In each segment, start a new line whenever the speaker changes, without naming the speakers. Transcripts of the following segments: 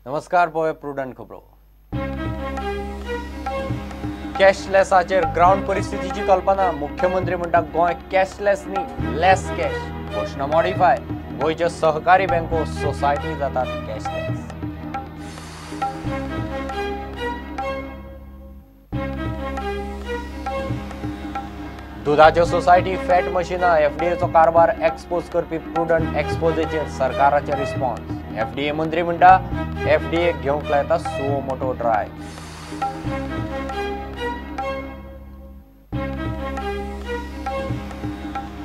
नमस्कार पळय प्रुडंट खबरो। कॅशलेसाचेर ग्राउंड परिस्थितीची कल्पना। मुख्यमंत्री म्हणटा गोंय कॅशलेस न्ही लेस कॅश। घोषणा मॉडिफाय। गोंयच्यो सहकारी बँको सोसायटी जातात कॅशलेस। दुधाच्यो सोसायटी फॅट मशिनां एफडीएचो कारभार एक्सपोज करपी प्रुडंट एक्सपोजेचेर सरकाराचे रिस्पॉन्स। एफडीए मंत्री म्हणटा एफडीए घेवंक लायता सुओ मोटो ड्राय।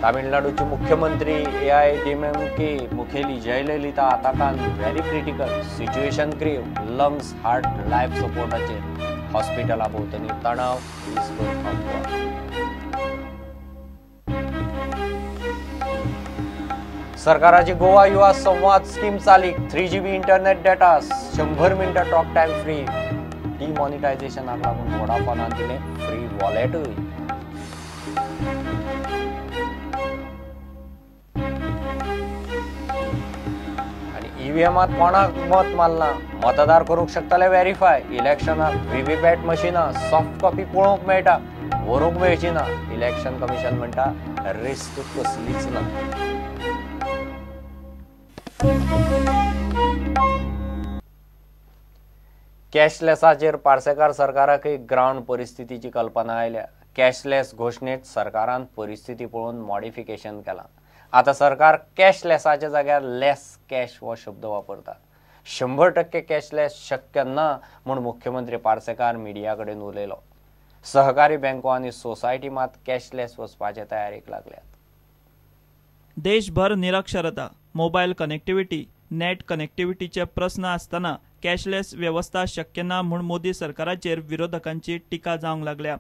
तामिळनाडूचे मुख्यमंत्री एआयएडीएमके मुखेली जयललिता आताकान व्हेरी क्रिटिकल सिच्युएशन ग्रेव लंग्स हार्ट लायफ सपोर्टाचेर हॉस्पिटला भोंवतणी तणाव दिसभर थांबलो। सरकाराची गोवा युवा संवाद स्कीम चालीक 3GB इंटरनेट डेटा 100 मिनिटां टॉक टाइम फ्री। डिमॉनिटायझेशनाक लागून वोडाफोनान दिले फ्री वॉलेटूय। आणि ईव्हीएमात कोणाक मत मारला मतदार करूंक शकतले व्हेरीफाय। इलेक्शनाक व्हीव्हीपॅट मशिनां सॉफ्ट कॉपी पळोवंक मेळटा व्हरूंक मेळची ना। इलेक्शन कमिशन म्हणटा रिस्क कसलीच ना। कॅशलेसाचेर पार्सेकार सरकाराकय ग्राउंड परिस्थितीची कल्पना आयल्या। कॅशलेस घोषणेत सरकारान परिस्थिती पळोवन मॉडिफिकेशन केलां। आता सरकार कॅशलेसाच्या जाग्यार लेस कॅश हो शब्द वापरता। 100% कॅशलेस शक्य ना म्हूण मुख्यमंत्री पार्सेकार मिडिया कडेन उलयलो। सहकारी बँको आनी सोसायटी मात कॅशलेस वचपाचे तयारेक लागल्यात।
देशभर निरक्षरता मोबाईल कनेक्टिव्हिटी नेट कनेक्टिव्हिटीचे प्रश्न आसतना कॅशलेस व्यवस्था शक्य ना म्हूण मोदी सरकाराचेर विरोधकांची टिका जावंक लागल्या।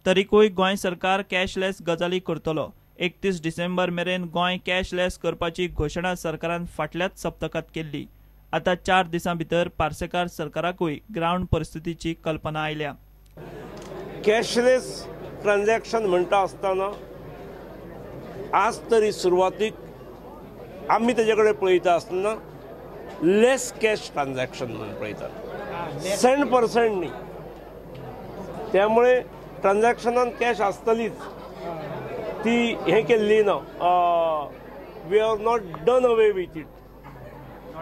तरीकूय गोंय सरकार कॅशलेस गजाली करतलो। 31 डिसेंबर मेरेन गोंय कॅशलेस करपाची घोषणा सरकारान फाटल्याच सप्तकात केल्ली। आता 4 दिसां भितर पार्सेकार सरकाराकूय ग्राउंड परिस्थितीची कल्पना आयल्या।
कॅशलेस ट्रान्झॅक्शन म्हणटा आसतना आज तरी सुरवातीक आम्ही त्याच्याकडे पळयता आसतना लेस कॅश ट्रान्झॅक्शन म्हणून पळयतात 100% न्ही। त्यामुळे ट्रान्झॅक्शनान कॅश आसतलीच ती हे केल्ली ना। We have not done away with it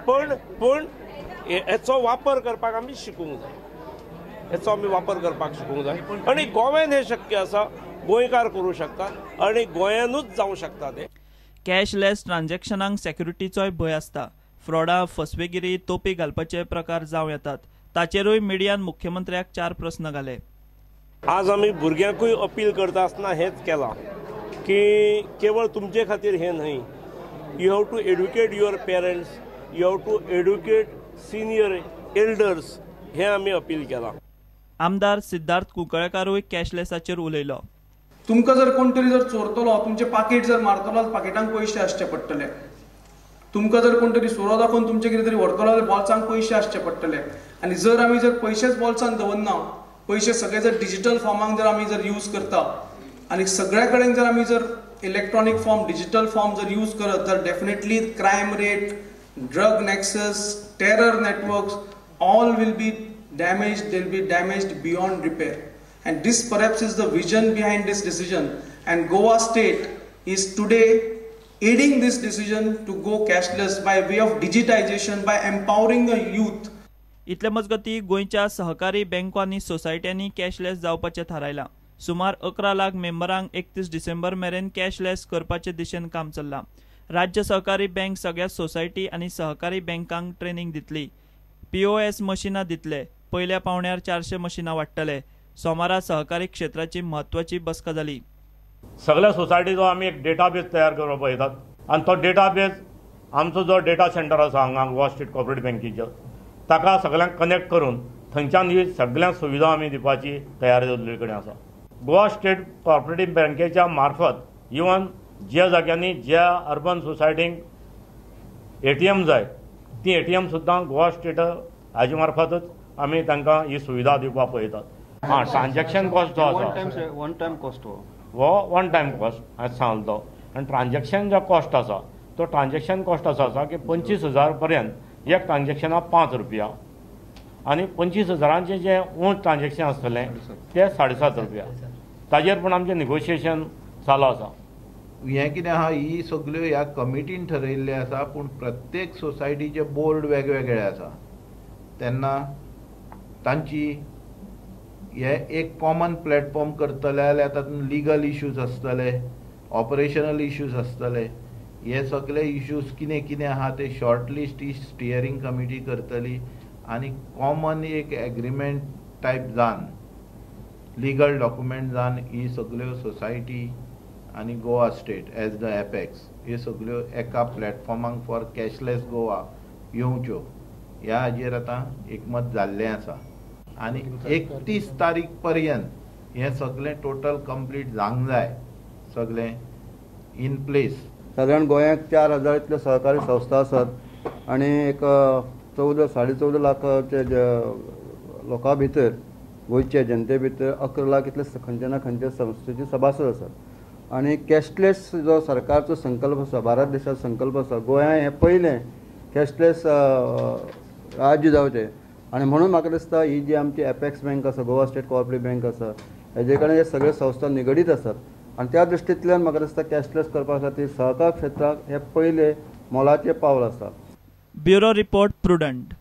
पण हेचो वापर करपाक आमी शिकूंक जाय। हेचो आमी वापर करपाक शिकूंक जाय आणि गोव्यान हे शक्य आसा। गोंयकार करूं शकतात आणि गोंयानूच जावं शकता ते।
कॅशलेस ट्रान्झॅक्शनांक सेक्युरिटीचोय भंय आसता। फ्रॉडा फसवेगिरी तोपी घालपाचे प्रकार जावं येतात। ताचेरूय मिडियान मुख्यमंत्र्याक 4 प्रस्न घाले।
आज आमी भुरग्यांकूय अपील करता आसतना हेच केलां की केवळ तुमचे खातीर हे न्हय। You have to educate your parents, you have to educate senior elders हे आमी अपील केलां।
आमदार सिद्धार्थ कुंकळकारूय कॅशलेसाचेर उलयलो।
तुमकां जर कोण तरी जर चोरतलो तुमचे पाकीट जर मारतलो पाकिटांक पयशे आसचे पडटले। तुमकां जर कोण तरी सोरो दाखोवन तुमचे कितें तरी व्हरतलो जाल्यार बॉल्सांक पयशे आसचे पडटले। आनी जर आमी जर पयशेच बॉल्सांत दवरना पयशे सगळे जर डिजिटल फॉर्माक जर आमी जर यूज करता आनी सगळ्या कडेन जर आमी जर इलेक्ट्रॉनिक फॉर्म डिजिटल फॉर्म जर यूज करत जाल्यार definitely crime rate drug nexus terror networks all will be damaged they will be damaged beyond repair. And this perhaps is the vision behind this decision, and Goa state is today aiding this decision to go cashless by way of digitization, by empowering the youth.
इतले मजगती गोंयच्या सहकारी बँको आनी सोसायट्यांनी cashless जावपाचे थारायला। सुमार 11 लाख मेंबरांक 31 डिसेंबर मेरेन कॅशलेस करपाचे दिशेन काम चल्ला। राज्य सहकारी बँक सगळ्या सोसायटी आनी सहकारी बँकांक ट्रेनिंग दितली। POS मशिनां दितले। पयल्या पावण्यार 400 मशिनां वाडटले। सोमारा सहकारी क्षेत्राची महत्वाची बसका जाली।
सगळ्या सोसायटीचो आमी एक डेटाबेस तयार करपाक पळयतात आनी तो डेटाबेस आमचो जो डेटा सेंटर आसा हांगा गोवा स्टेट कॉर्पोरेट बँकेचो ताका सगळ्यांक कनेक्ट करून थंयच्यान ही सगळ्यांक सुविधा आमी दिवपाची तयारी जाल्ले कडेन आसा। गोवा स्टेट कॉर्पोरेटिव्ह बँकेच्या मार्फत इवन ज्या जाग्यांनी ज्या अर्बन सोसायटींक ATM जाय ती ATM सुद्दां गोवा स्टेट हाजे मार्फतच आमी तांकां ही सुविधा दिवपाक पळयतात। ट्रान्झॅक्शन कॉस्ट जो आसा
वन टाइम कॉस्ट
वो वन टाइम कॉस्ट हांवें सांगलो तो। आनी ट्रान्झॅक्शन जो कॉस्ट आसा तो ट्रान्झॅक्शन कॉस्ट असो आसा की 25,000 पर्यंत एक ट्रान्झॅक्शनाक 5 रुपया आनी 25,000 जे उंच ट्रान्जॅक्शन आसतलें ते 7.5 रुपया ताजेर पण आमचें निगोशिएशन चालू आसा.
हें कितें आहा ही सगल्यो ह्या कमिटीन ठरयल्लें आसा पूण प्रत्येक सोसायटीचे बोर्ड वेगवेगळे आसा तेन्ना तांची हे एक कॉमन प्लॅटफॉर्म करतले जाल्यार तातूंत लिगल इश्यूज आसतले ऑपरेशनल इश्यूज आसतले हे सगळे इश्यूज कितें कितें आहा ते शॉर्टलिस्ट ही स्टियरींग कमिटी करतली आनी कॉमन एक एग्रीमेंट टायप जावन लिगल डॉक्युमेंट जावन ही सगल्यो सोसायटी आनी Goa state as the apex ह्यो सगल्यो एका प्लॅटफॉर्माक फॉर कॅशलेस गोवा येवच्यो ह्या हाजेर आतां एकमत जाल्लें आसा आनी 31 तारीख पर्यंत हें सगळें टोटल कंप्लीट जावंक जाय सगळें इन प्लेस.
साधारण गोंयांत 4,000 इतल्यो सहकारी संस्था आसात आनी एक 14-14.5 लाखाचे लोकां भितर गोंयचे जनते भितर 11 लाख इतले खंयचे ना खंयचे संस्थेचे सभासद आसात आनी कॅशलेस जो सरकारचो संकल्प आसा भारत देशाचो संकल्प आसा गोंयांत हें पयलें कॅशलेस राज्य जावचें आनी म्हणून म्हाका दिसता ही जी आमची एपेक्स बँक आसा गोवा स्टेट कोऑपरेटीव बँक आसा हेजे कडेन हे सगळे संस्था निगडीत आसात आनी त्या दृश्टींतल्यान म्हाका दिसता कॅशलेस करपा खातीर सहकार क्षेत्राक हे पयले मोलाचें पावल आसा.
Bureau report Prudent.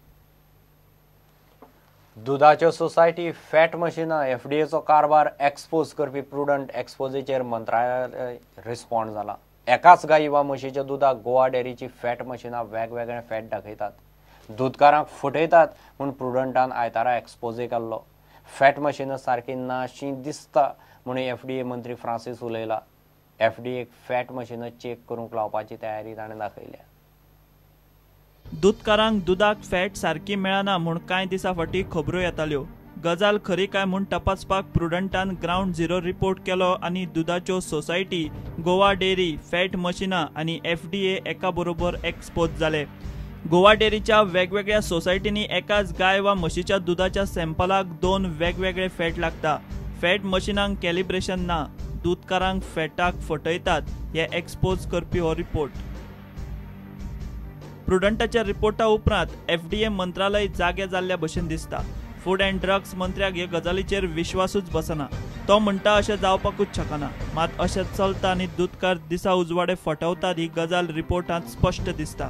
दुधाच्यो सोसायटी फॅट मशिनां एफडीएचो कारभार एक्सपोज करपी प्रुडंट एक्सपोजेचेर मंत्रालय रिस्पॉन्ड जाला. एकाच गाई वा म्हशीच्या दुधाक गोवा डेअरीची फॅट मशिनां वेगवेगळे फॅट दाखयतात. दूधकारांक फटयतात म्हूण प्रुडंटान आयतारा एक्सपोजे केल्लो. फॅट मशिनां सारकी नाशी दिसता म्हणून एफडीए मंत्री फ्रांसीस उलयला. एफडीएक फॅट मशिनां चेक करूंक लावपाची तयारी ताणें दाखयल्या.
दूधकारांक दुधाक फॅट सारकी मेळना म्हूण कांय दिसा फाटीं खबरो येताल्यो. गजाल खरी काय म्हूण तपासपाक प्रुडंटान ग्राउंड झिरो रिपोर्ट केलो आनी दुधाच्यो सोसायटी गोवा डेअरी फॅट मशिनां आनी एफडीए एका बरोबर एक्सपोज जाले. गोवा डेअरीच्या वेगवेगळ्या सोसायटींनी एकाच गाय वा म्हशीच्या दुधाच्या सॅम्पलाक 2 वेगवेगळे फॅट लागता. फॅट मशिनांक कॅलिब्रेशन ना. दूधकारांक फॅटाक फटयतात हे एक्सपोज करपी हो रिपोर्ट. प्रुडंटाच्या रिपोर्टा उपरांत एफडीए मंत्रालय जागे जाल्ल्या भशेन दिसता. फूड अँड ड्रग्स मंत्र्याक हे गजालीचेर विश्वासूच बसना. तो म्हणटा अशें जावपाकूच शकना. मात अशें चलता आनी दूधकार दिसा उजवाडे फटवतात ही गजाल रिपोर्टांत स्पश्ट दिसता.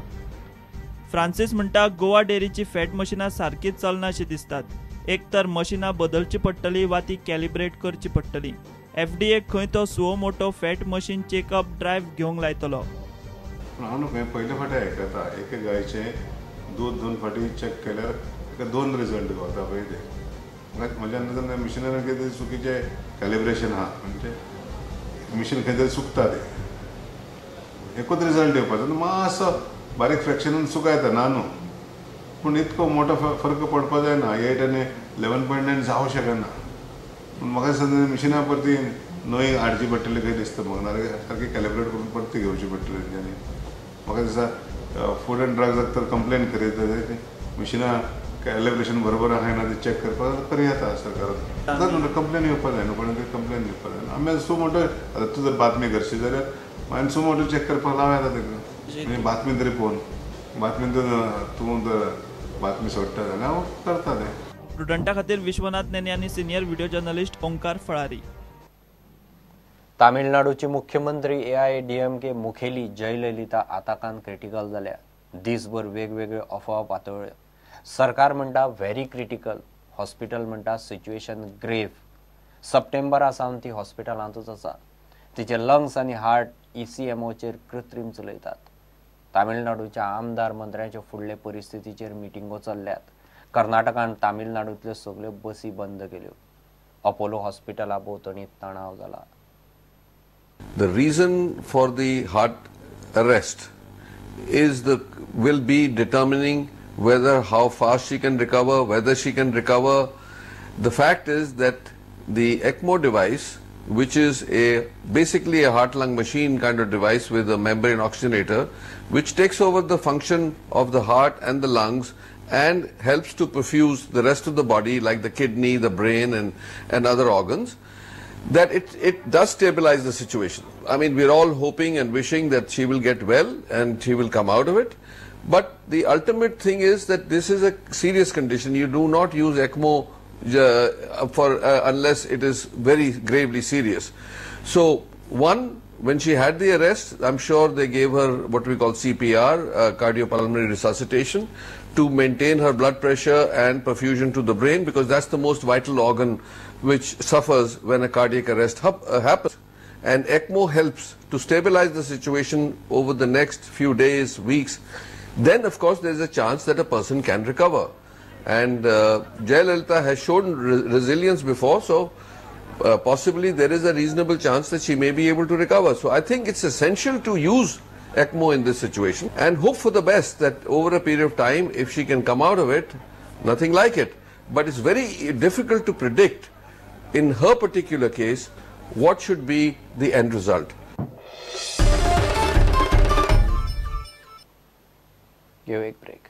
फ्रांसीस म्हणटा गोवा डेअरीची फॅट मशिनां सारकीच चलनाशी दिसतात. एक तर मशिनां बदलची पडटली वा ती कॅलिब्रेट करची पडटली. एफडीए खंय तो suo motu fat machine checkup drive घेवंक लायतलो.
हांव न्हू पयले फावटी आयकता एका गायचें दूध 2 फावटी चॅक केल्यार ताका 2 रिजल्ट गावता पळय ते. म्हज्या अंदाजान मिशिनान कितें चुकीचें कॅलिब्रेशन आहा म्हणजे मिशीन खंय तरी चुकता तें एकूच रिजल्ट येवपाचो मातसो बारीक फ्रॅक्शनान चुका येता ना न्हू पूण इतको मोठो फरक पडपा जायना. 8 आनी 11.9 जावं शकना पूण म्हाका दिसता मिशिनां परती नवी हाडची पडटली खंय दिसता म्हाका नाजाल्यार सारकी कॅलिब्रेट करून परती घेवची पडटली तेंच्यांनी. म्हाका दिसता फूड अँड ड्रग्साक तर कंप्लेन करीत मिशिनां कॅलिब्रेशन बरोबर आहाय ना ते चॅक करपाक करी येता सरकारान. कंप्लेन येवपा जाय न्हू कोणी कंप्लेन दिवपा जाय. आमी सो मोठो आतां तूं जर बातमी करशी जाल्यार मागीर सो मोठो चॅक करपाक लाव येता ताका. बातमी तरी पळोवन बातमी तूं जर बातमी सोडटा जाल्यार हांव करता तें.
प्रुडंटा खातीर विश्वनाथ नेने आनी senior video journalist Omkar Phalari.
तामिळनाडूची मुख्यमंत्री AIADMK मुखेली जयललिता आताकान क्रिटिकल जाल्या. दीसभर वेगवेगळ्यो अफवा पातळ्यो. सरकार म्हणटा व्हेरी क्रिटिकल, हॉस्पिटल म्हणटा सिच्युएशन ग्रेव. सप्टेंबरा सावन ती हॉस्पिटलांतूच आसा. तिचे लंग्स आनी हार्ट ECMOचेर कृत्रीम चलयतात. तामिळनाडूच्या आमदार मंत्र्यांचे फुडले परिस्थितीचेर मिटिंगो चल्ल्यात. कर्नाटकान तामिळनाडूंतल्यो सगल्यो बसी बंद केल्यो. अपोलो हॉस्पिटला भोंवतणी तणाव जाला.
The reason for the heart arrest will be determining how fast she can recover, whether she can recover. The fact is that the ECMO device, which is basically a heart-lung machine kind of device with a membrane oxygenator, which takes over the function of the heart and the lungs and helps to perfuse the rest of the body like the kidney, the brain and other organs, that it does stabilize the situation. I mean, we're all hoping and wishing that she will get well and she will come out of it. But the ultimate thing is that this is a serious condition. You do not use ECMO unless it is very gravely serious. So one, when she had the arrest, I'm sure they gave her what we call CPR, cardiopulmonary resuscitation, to maintain her blood pressure and perfusion to the brain, because that's the most vital organ which suffers when a cardiac arrest happens. And ECMO helps to stabilize the situation over the next few days, weeks. Then, of course, there is a chance that a person can recover. And Jayalalitha has shown resilience before, so possibly there is a reasonable chance that she may be able to recover. So I think it's essential to use ECMO in this situation and hope for the best, that over a period of time, if she can come out of it, nothing like it. But it's very difficult to predict in her particular case what should be the end result.
Give a break.